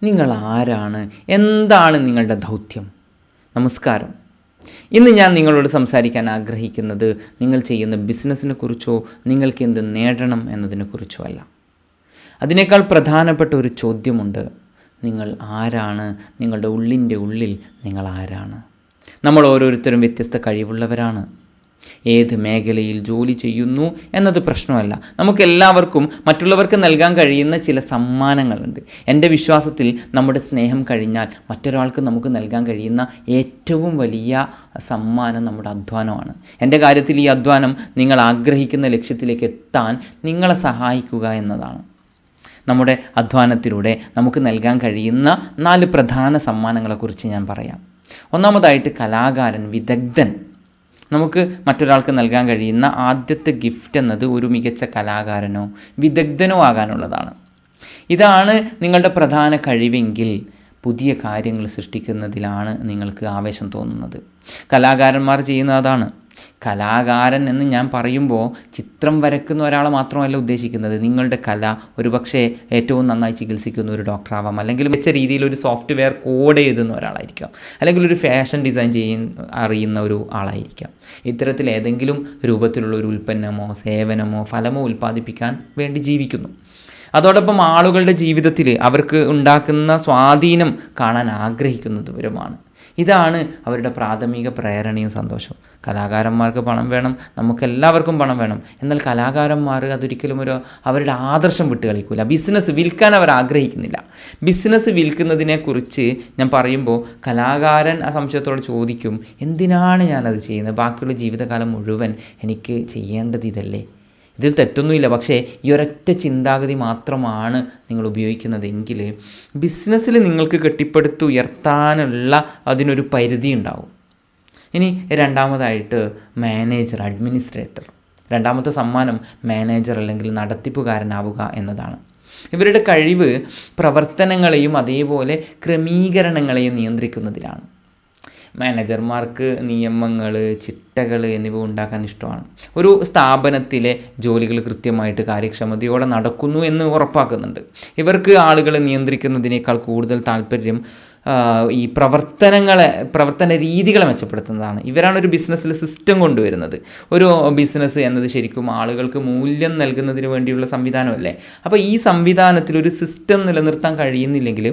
നിങ്ങൾ ആരാണ്? എന്താണ് നിങ്ങളുടെ ദൗത്യം? നമസ്കാരം. ഇന്ന് ഞാൻ നിങ്ങളോട് സംസാരിക്കാൻ ആഗ്രഹിക്കുന്നത് നിങ്ങൾ ചെയ്യുന്ന ബിസിനസ്സിനെ കുറിച്ചോ നിങ്ങൾക്ക് എന്ത് നേടണം എന്നതിനെക്കുറിച്ചോ അല്ല. അതിനേക്കാൾ പ്രധാനപ്പെട്ട ഒരു ചോദ്യമുണ്ട്. നിങ്ങൾ ആരാണ്? നിങ്ങളുടെ ഉള്ളിൻ്റെ ഉള്ളിൽ നിങ്ങൾ ആരാണ്? നമ്മൾ ഓരോരുത്തരും വ്യത്യസ്ത കഴിവുള്ളവരാണ്. ഏത് മേഖലയിൽ ജോലി ചെയ്യുന്നു എന്നത് പ്രശ്നമല്ല. നമുക്കെല്ലാവർക്കും മറ്റുള്ളവർക്ക് നൽകാൻ കഴിയുന്ന ചില സമ്മാനങ്ങളുണ്ട്. എൻ്റെ വിശ്വാസത്തിൽ നമ്മുടെ സ്നേഹം കഴിഞ്ഞാൽ മറ്റൊരാൾക്ക് നമുക്ക് നൽകാൻ കഴിയുന്ന ഏറ്റവും വലിയ സമ്മാനം നമ്മുടെ അധ്വാനമാണ്. എൻ്റെ കാര്യത്തിൽ ഈ അധ്വാനം നിങ്ങൾ ആഗ്രഹിക്കുന്ന ലക്ഷ്യത്തിലേക്ക് എത്താൻ നിങ്ങളെ സഹായിക്കുക എന്നതാണ്. നമ്മുടെ അധ്വാനത്തിലൂടെ നമുക്ക് നൽകാൻ കഴിയുന്ന 4 പ്രധാന സമ്മാനങ്ങളെക്കുറിച്ച് ഞാൻ പറയാം. ഒന്നാമതായിട്ട് കലാകാരൻ, വിദഗ്ധൻ. നമുക്ക് മറ്റൊരാൾക്ക് നൽകാൻ കഴിയുന്ന ആദ്യത്തെ ഗിഫ്റ്റ് എന്നത് ഒരു മികച്ച കലാകാരനോ വിദഗ്ധനോ ആകാനുള്ളതാണ്. ഇതാണ് നിങ്ങളുടെ പ്രധാന കഴിവെങ്കിൽ പുതിയ കാര്യങ്ങൾ സൃഷ്ടിക്കുന്നതിലാണ് നിങ്ങൾക്ക് ആവേശം തോന്നുന്നത്. കലാകാരന്മാർ ചെയ്യുന്ന അതാണ്. കലാകാരൻ എന്ന് ഞാൻ പറയുമ്പോൾ ചിത്രം വരയ്ക്കുന്ന ഒരാളെ മാത്രമല്ല ഉദ്ദേശിക്കുന്നത്. നിങ്ങളുടെ കല ഒരുപക്ഷെ ഏറ്റവും നന്നായി ചികിത്സിക്കുന്ന ഒരു ഡോക്ടറാവാം, അല്ലെങ്കിൽ മികച്ച രീതിയിൽ ഒരു സോഫ്റ്റ്വെയർ കോഡ് എഴുതുന്ന ഒരാളായിരിക്കാം, അല്ലെങ്കിൽ ഒരു ഫാഷൻ ഡിസൈൻ അറിയുന്ന ഒരു ആളായിരിക്കാം. ഇത്തരത്തിൽ ഏതെങ്കിലും രൂപത്തിലുള്ള ഒരു ഉൽപ്പന്നമോ സേവനമോ ഫലമോ ഉൽപ്പാദിപ്പിക്കാൻ വേണ്ടി ജീവിക്കുന്നു. അതോടൊപ്പം ആളുകളുടെ ജീവിതത്തിൽ അവർക്ക് ഉണ്ടാക്കുന്ന സ്വാധീനം കാണാൻ ആഗ്രഹിക്കുന്നതുവരുമാണ്. ഇതാണ് അവരുടെ പ്രാഥമിക പ്രേരണയും സന്തോഷവും. കലാകാരന്മാർക്ക് പണം വേണം, നമുക്കെല്ലാവർക്കും പണം വേണം. എന്നാൽ കലാകാരന്മാർ അതൊരിക്കലും അവരുടെ ആദർശം വിട്ട് കളിക്കില്ല. ബിസിനസ് വിൽക്കാൻ അവർ ആഗ്രഹിക്കുന്നില്ല. ബിസിനസ് വിൽക്കുന്നതിനെക്കുറിച്ച് ഞാൻ പറയുമ്പോൾ കലാകാരൻ ആ സംശയത്തോട് ചോദിക്കും, എന്തിനാണ് ഞാനത് ചെയ്യുന്നത്? ബാക്കിയുള്ള ജീവിതകാലം മുഴുവൻ എനിക്ക് ചെയ്യേണ്ടത് ഇതല്ലേ? ഇതിൽ തെറ്റൊന്നുമില്ല. പക്ഷേ ഈ ഒരൊറ്റ ചിന്താഗതി മാത്രമാണ് നിങ്ങൾ ഉപയോഗിക്കുന്നതെങ്കിൽ ബിസിനസ്സിൽ നിങ്ങൾക്ക് കെട്ടിപ്പടുത്തുയർത്താനുള്ള അതിനൊരു പരിധി ഉണ്ടാവും. ഇനി രണ്ടാമതായിട്ട് മാനേജർ, അഡ്മിനിസ്ട്രേറ്റർ. രണ്ടാമത്തെ സമ്മാനം മാനേജർ അല്ലെങ്കിൽ നടത്തിപ്പുകാരനാവുക എന്നതാണ്. ഇവരുടെ കഴിവ് പ്രവർത്തനങ്ങളെയും അതേപോലെ ക്രമീകരണങ്ങളെയും നിയന്ത്രിക്കുന്നതിലാണ്. മാനേജർമാർക്ക് നിയമങ്ങൾ, ചിട്ടകൾ എന്നിവ ഉണ്ടാക്കാൻ ഇഷ്ടമാണ്. ഒരു സ്ഥാപനത്തിലെ ജോലികൾ കൃത്യമായിട്ട് കാര്യക്ഷമതയോടെ നടക്കുന്നു എന്ന് ഉറപ്പാക്കുന്നുണ്ട്. ഇവർക്ക് ആളുകളെ നിയന്ത്രിക്കുന്നതിനേക്കാൾ കൂടുതൽ താല്പര്യം ഈ പ്രവർത്തന രീതികളെ മെച്ചപ്പെടുത്തുന്നതാണ്. ഇവരാണ് ഒരു ബിസിനസ്സിൽ സിസ്റ്റം കൊണ്ടുവരുന്നത്. ഒരു ബിസിനസ് എന്നത് ശരിക്കും ആളുകൾക്ക് മൂല്യം നൽകുന്നതിന് വേണ്ടിയുള്ള സംവിധാനമല്ലേ? അപ്പോൾ ഈ സംവിധാനത്തിൽ ഒരു സിസ്റ്റം നിലനിർത്താൻ കഴിയുന്നില്ലെങ്കിൽ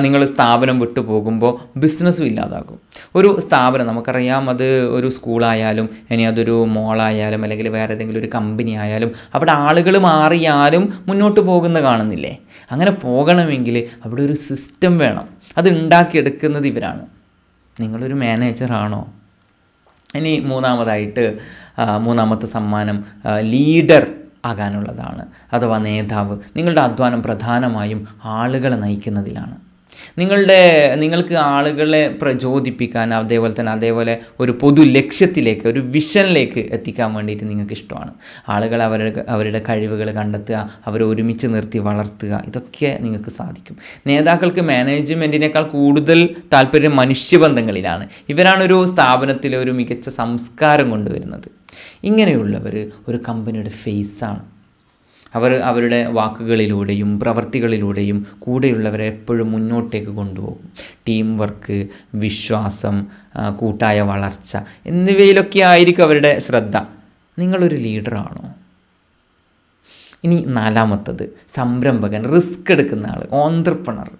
നിങ്ങൾ സ്ഥാപനം വിട്ടു പോകുമ്പോൾ ബിസിനസ്സും ഇല്ലാതാകും. ഒരു സ്ഥാപനം നമുക്കറിയാം, അത് ഒരു സ്കൂളായാലും ഇനി അതൊരു മോളായാലും അല്ലെങ്കിൽ വേറെ ഏതെങ്കിലും ഒരു കമ്പനി ആയാലും അവിടെ ആളുകൾ മാറിയാലും മുന്നോട്ട് പോകുന്ന കാണുന്നില്ലേ? അങ്ങനെ പോകണമെങ്കിൽ അവിടെ ഒരു സിസ്റ്റം വേണം. അത് ഉണ്ടാക്കിയെടുക്കുന്നത് ഇവരാണ്. നിങ്ങളൊരു മാനേജറാണോ? ഇനി മൂന്നാമത്തെ സമ്മാനം ലീഡർ ആകാനുള്ളതാണ്, അഥവാ നേതാവ്. നിങ്ങളുടെ അധ്വാനം പ്രധാനമായും ആളുകളെ നയിക്കുന്നതിലാണ്. നിങ്ങൾക്ക് ആളുകളെ പ്രചോദിപ്പിക്കാൻ അതേപോലെ ഒരു പൊതു ലക്ഷ്യത്തിലേക്ക്, ഒരു വിഷനിലേക്ക് എത്തിക്കാൻ വേണ്ടിയിട്ട് നിങ്ങൾക്ക് ഇഷ്ടമാണ്. ആളുകൾ അവരുടെ കഴിവുകൾ കണ്ടെത്തുക, അവരെ ഒരുമിച്ച് നിർത്തി വളർത്തുക, ഇതൊക്കെ നിങ്ങൾക്ക് സാധിക്കും. നേതാക്കൾക്ക് മാനേജ്മെൻറ്റിനേക്കാൾ കൂടുതൽ താല്പര്യം മനുഷ്യബന്ധങ്ങളിലാണ്. ഇവരാണ് ഒരു സ്ഥാപനത്തിലെ ഒരു മികച്ച സംസ്കാരം കൊണ്ടുവരുന്നത്. ഇങ്ങനെയുള്ളവർ ഒരു കമ്പനിയുടെ ഫേസാണ്. അവരുടെ വാക്കുകളിലൂടെയും പ്രവർത്തികളിലൂടെയും കൂടെയുള്ളവരെ എപ്പോഴും മുന്നോട്ടേക്ക് കൊണ്ടുപോകും. ടീം വർക്ക്, വിശ്വാസം, കൂട്ടായ വളർച്ച എന്നിവയിലൊക്കെ ആയിരിക്കും അവരുടെ ശ്രദ്ധ. നിങ്ങളൊരു ലീഡറാണോ? ഇനി നാലാമത്തത് സംരംഭകൻ, റിസ്ക് എടുക്കുന്ന ആൾ, ഓന്ത്രപ്രണർ.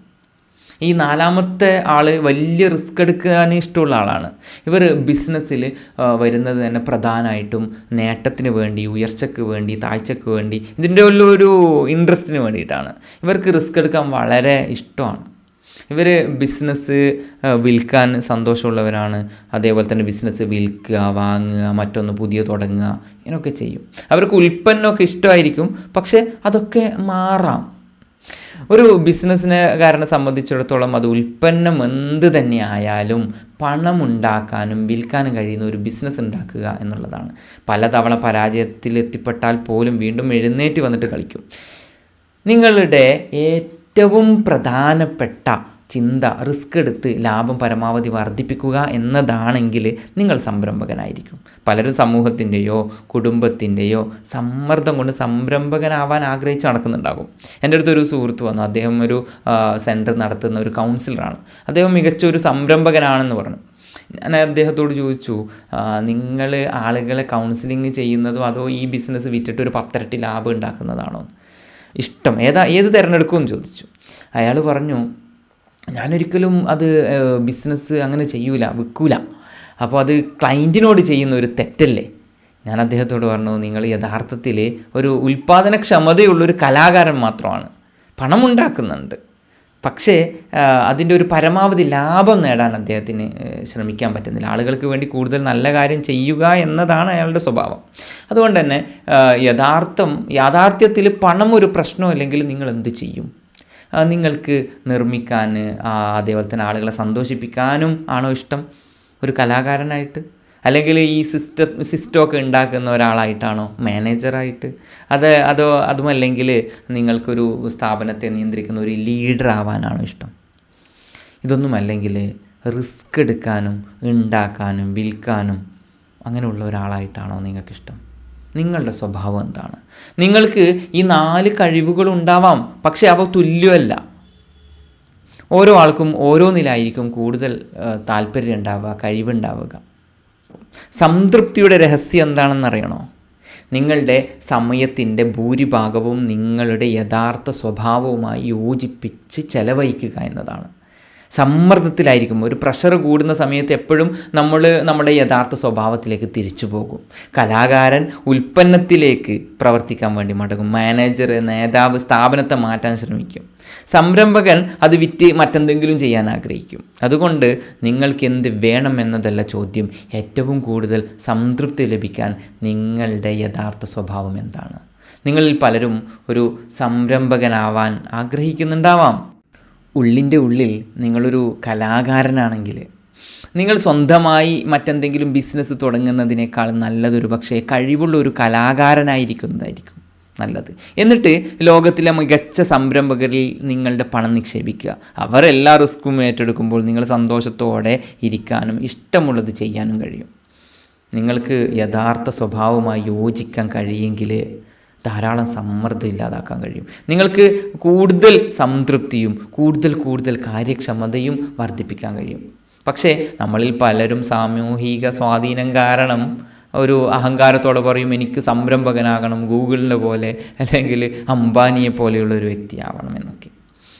ഈ നാലാമത്തെ ആൾ വലിയ റിസ്ക് എടുക്കാൻ ഇഷ്ടമുള്ള ആളാണ്. ഇവർ ബിസിനസ്സിൽ വരുന്നത് തന്നെ പ്രധാനമായിട്ടും നേട്ടത്തിന് വേണ്ടി, ഉയർച്ചയ്ക്ക് വേണ്ടി, താഴ്ചയ്ക്ക് വേണ്ടി, ഇതിൻ്റെ ഒരു ഇൻട്രസ്റ്റിന് വേണ്ടിയിട്ടാണ്. ഇവർക്ക് റിസ്ക് എടുക്കാൻ വളരെ ഇഷ്ടമാണ്. ഇവർ ബിസിനസ് വിൽക്കാൻ സന്തോഷമുള്ളവരാണ്. അതേപോലെ തന്നെ ബിസിനസ് വിൽക്കുക, വാങ്ങുക, മറ്റൊന്ന് പുതിയ തുടങ്ങുക, ഇങ്ങനെയൊക്കെ ചെയ്യും. അവർക്ക് ഉൽപ്പന്നമൊക്കെ ഇഷ്ടമായിരിക്കും, പക്ഷേ അതൊക്കെ മാറാം. ഒരു ബിസിനസ്സിനെക്കാരനെ സംബന്ധിച്ചിടത്തോളം അത് ഉൽപ്പന്നം എന്ത് തന്നെ ആയാലും പണമുണ്ടാക്കാനും വിൽക്കാനും കഴിയുന്ന ഒരു ബിസിനസ് ഉണ്ടാക്കുക എന്നുള്ളതാണ്. പലതവണ പരാജയത്തിലെത്തിപ്പെട്ടാൽ പോലും വീണ്ടും എഴുന്നേറ്റ് വന്നിട്ട് കളിക്കും. നിങ്ങളുടെ ഏറ്റവും പ്രധാനപ്പെട്ട ചിന്ത, റിസ്ക് എടുത്ത് ലാഭം പരമാവധി വർദ്ധിപ്പിക്കുക എന്നതാണെങ്കിൽ നിങ്ങൾ സംരംഭകനായിരിക്കും. പലരും സമൂഹത്തിൻ്റെയോ കുടുംബത്തിൻ്റെയോ സമ്മർദ്ദം കൊണ്ട് സംരംഭകനാവാൻ ആഗ്രഹിച്ച് നടക്കുന്നുണ്ടാകും. എൻ്റെ അടുത്തൊരു സുഹൃത്ത് വന്നു. അദ്ദേഹം ഒരു സെൻറ്റർ നടത്തുന്ന ഒരു കൗൺസിലറാണ്. അദ്ദേഹം മികച്ച ഒരു സംരംഭകനാണെന്ന് പറഞ്ഞു. ഞാൻ അദ്ദേഹത്തോട് ചോദിച്ചു, നിങ്ങൾ ആളുകളെ കൗൺസിലിംഗ് ചെയ്യുന്നതോ അതോ ഈ ബിസിനസ് വിറ്റിട്ട് ഒരു 10 ഇരട്ടി ലാഭം ഉണ്ടാക്കുന്നതാണോ ഇഷ്ടം, ഏത് തിരഞ്ഞെടുക്കുമെന്ന് ചോദിച്ചു. അയാൾ പറഞ്ഞു, ഞാനൊരിക്കലും അത് ബിസിനസ് അങ്ങനെ ചെയ്യൂല, വിൽക്കൂല. അപ്പോൾ അത് ക്ലയൻറ്റിനോട് ചെയ്യുന്ന ഒരു തെറ്റല്ലേ. ഞാൻ അദ്ദേഹത്തോട് പറഞ്ഞു, നിങ്ങൾ യഥാർത്ഥത്തിൽ ഒരു ഉൽപ്പാദനക്ഷമതയുള്ളൊരു കലാകാരൻ മാത്രമാണ്, പണമുണ്ടാക്കുന്നുണ്ട്. പക്ഷേ അതിൻ്റെ ഒരു പരമാവധി ലാഭം നേടാൻ അദ്ദേഹത്തിന് ശ്രമിക്കാൻ പറ്റുന്നില്ല. ആളുകൾക്ക് വേണ്ടി കൂടുതൽ നല്ല കാര്യം ചെയ്യുക എന്നതാണ് അയാളുടെ സ്വഭാവം. അതുകൊണ്ട് തന്നെ യാഥാർത്ഥ്യത്തിൽ പണം ഒരു പ്രശ്നമല്ലെങ്കിൽ നിങ്ങൾ എന്ത് ചെയ്യും? നിങ്ങൾക്ക് നിർമ്മിക്കാൻ, അതേപോലെ തന്നെ ആളുകളെ സന്തോഷിപ്പിക്കാനും ആണോ ഇഷ്ടം ഒരു കലാകാരനായിട്ട്? അല്ലെങ്കിൽ ഈ സിസ്റ്റമൊക്കെ ഉണ്ടാക്കുന്ന ഒരാളായിട്ടാണോ, മാനേജറായിട്ട്? അതുമല്ലെങ്കിൽ നിങ്ങൾക്കൊരു സ്ഥാപനത്തെ നിയന്ത്രിക്കുന്ന ഒരു ലീഡർ ആവാനാണോ ഇഷ്ടം? ഇതൊന്നുമല്ലെങ്കിൽ റിസ്ക് എടുക്കാനും ഉണ്ടാക്കാനും വിൽക്കാനും അങ്ങനെയുള്ള ഒരാളായിട്ടാണോ നിങ്ങൾക്കിഷ്ടം? നിങ്ങളുടെ സ്വഭാവം എന്താണ്? നിങ്ങൾക്ക് ഈ 4 കഴിവുകളുണ്ടാവാം, പക്ഷേ അവ തുല്യമല്ല. ഓരോ ആൾക്കും ഓരോന്നിലായിരിക്കും കൂടുതൽ താല്പര്യം ഉണ്ടാവുക, കഴിവുണ്ടാവുക. സംതൃപ്തിയുടെ രഹസ്യം എന്താണെന്നറിയണോ? നിങ്ങളുടെ സമയത്തിൻ്റെ ഭൂരിഭാഗവും നിങ്ങളുടെ യഥാർത്ഥ സ്വഭാവവുമായി യോജിപ്പിച്ച് ചെലവഴിക്കുക എന്നതാണ്. സമ്മർദ്ദത്തിലായിരിക്കും, ഒരു പ്രഷർ കൂടുന്ന സമയത്ത് എപ്പോഴും നമ്മുടെ യഥാർത്ഥ സ്വഭാവത്തിലേക്ക് തിരിച്ചു പോകും. കലാകാരൻ ഉൽപ്പന്നത്തിലേക്ക് പ്രവർത്തിക്കാൻ വേണ്ടി മടങ്ങും. മാനേജർ, നേതാവ് സ്ഥാപനത്തെ മാറ്റാൻ ശ്രമിക്കും. സംരംഭകൻ അത് വിറ്റ് മറ്റെന്തെങ്കിലും ചെയ്യാൻ ആഗ്രഹിക്കും. അതുകൊണ്ട് നിങ്ങൾക്ക് എന്ത് വേണം എന്നതല്ല ചോദ്യം, ഏറ്റവും കൂടുതൽ സംതൃപ്തി ലഭിക്കാൻ നിങ്ങളുടെ യഥാർത്ഥ സ്വഭാവം എന്താണ്? നിങ്ങളിൽ പലരും ഒരു സംരംഭകനാവാൻ ആഗ്രഹിക്കുന്നുണ്ടാവാം. ഉള്ളിൻ്റെ ഉള്ളിൽ നിങ്ങളൊരു കലാകാരനാണെങ്കിൽ നിങ്ങൾ സ്വന്തമായി മറ്റെന്തെങ്കിലും ബിസിനസ് തുടങ്ങുന്നതിനേക്കാൾ നല്ലതൊരു പക്ഷേ കഴിവുള്ള ഒരു കലാകാരനായിരിക്കുന്നതായിരിക്കും നല്ലത്. എന്നിട്ട് ലോകത്തിലെ മികച്ച സംരംഭകരിൽ നിങ്ങളുടെ പണം നിക്ഷേപിക്കുക. അവർ എല്ലാ റിസ്ക്കും ഏറ്റെടുക്കുമ്പോൾ നിങ്ങൾ സന്തോഷത്തോടെ ഇരിക്കാനും ഇഷ്ടമുള്ളത് ചെയ്യാനും കഴിയും. നിങ്ങൾക്ക് യഥാർത്ഥ സ്വഭാവവുമായി യോജിക്കാൻ കഴിയുമെങ്കിൽ ധാരാളം സമ്മർദ്ദം ഇല്ലാതാക്കാൻ കഴിയും. നിങ്ങൾക്ക് കൂടുതൽ സംതൃപ്തിയും കൂടുതൽ കാര്യക്ഷമതയും വർദ്ധിപ്പിക്കാൻ കഴിയും. പക്ഷേ നമ്മളിൽ പലരും സാമൂഹിക സ്വാധീനം കാരണം ഒരു അഹങ്കാരത്തോടെ പറയും, എനിക്ക് സംരംഭകനാകണം, ഗൂഗിളിനെ പോലെ അല്ലെങ്കിൽ അംബാനിയെ പോലെയുള്ള ഒരു വ്യക്തിയാവണം എന്നൊക്കെ.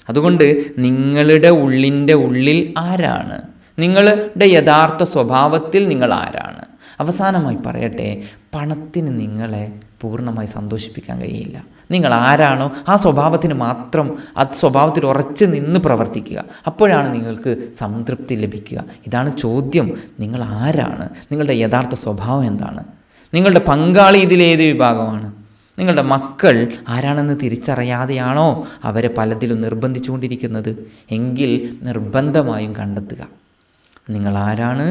അതുകൊണ്ട് നിങ്ങളുടെ ഉള്ളിൻ്റെ ഉള്ളിൽ ആരാണ്? നിങ്ങളുടെ യഥാർത്ഥ സ്വഭാവത്തിൽ നിങ്ങൾ ആരാണ്? അവസാനമായി പറയട്ടെ, പണത്തിന് നിങ്ങളെ പൂർണ്ണമായി സന്തോഷിപ്പിക്കാൻ കഴിയില്ല. നിങ്ങൾ ആരാണോ ആ സ്വഭാവത്തിന് മാത്രം, ആ സ്വഭാവത്തിൽ ഉറച്ചു നിന്ന് പ്രവർത്തിക്കുക. അപ്പോഴാണ് നിങ്ങൾക്ക് സംതൃപ്തി ലഭിക്കുക. ഇതാണ് ചോദ്യം. നിങ്ങൾ ആരാണ്? നിങ്ങളുടെ യഥാർത്ഥ സ്വഭാവം എന്താണ്? നിങ്ങളുടെ പങ്കാളി ഇതിലേത് വിഭാഗമാണ്? നിങ്ങളുടെ മക്കൾ ആരാണെന്ന് തിരിച്ചറിയാതെയാണോ അവരെ പലതിലും നിർബന്ധിച്ചുകൊണ്ടിരിക്കുന്നത്? എങ്കിൽ നിർബന്ധമായും കണ്ടെത്തുക നിങ്ങൾ ആരാണ്.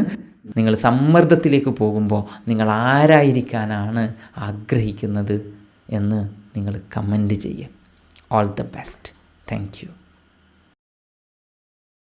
നിങ്ങൾ സമ്മർദ്ദത്തിലേക്ക് പോകുമ്പോൾ നിങ്ങൾ ആരായിരിക്കാനാണ് ആഗ്രഹിക്കുന്നത് എന്ന് നിങ്ങൾ കമൻറ്റ് ചെയ്യുക. All the best. Thank you.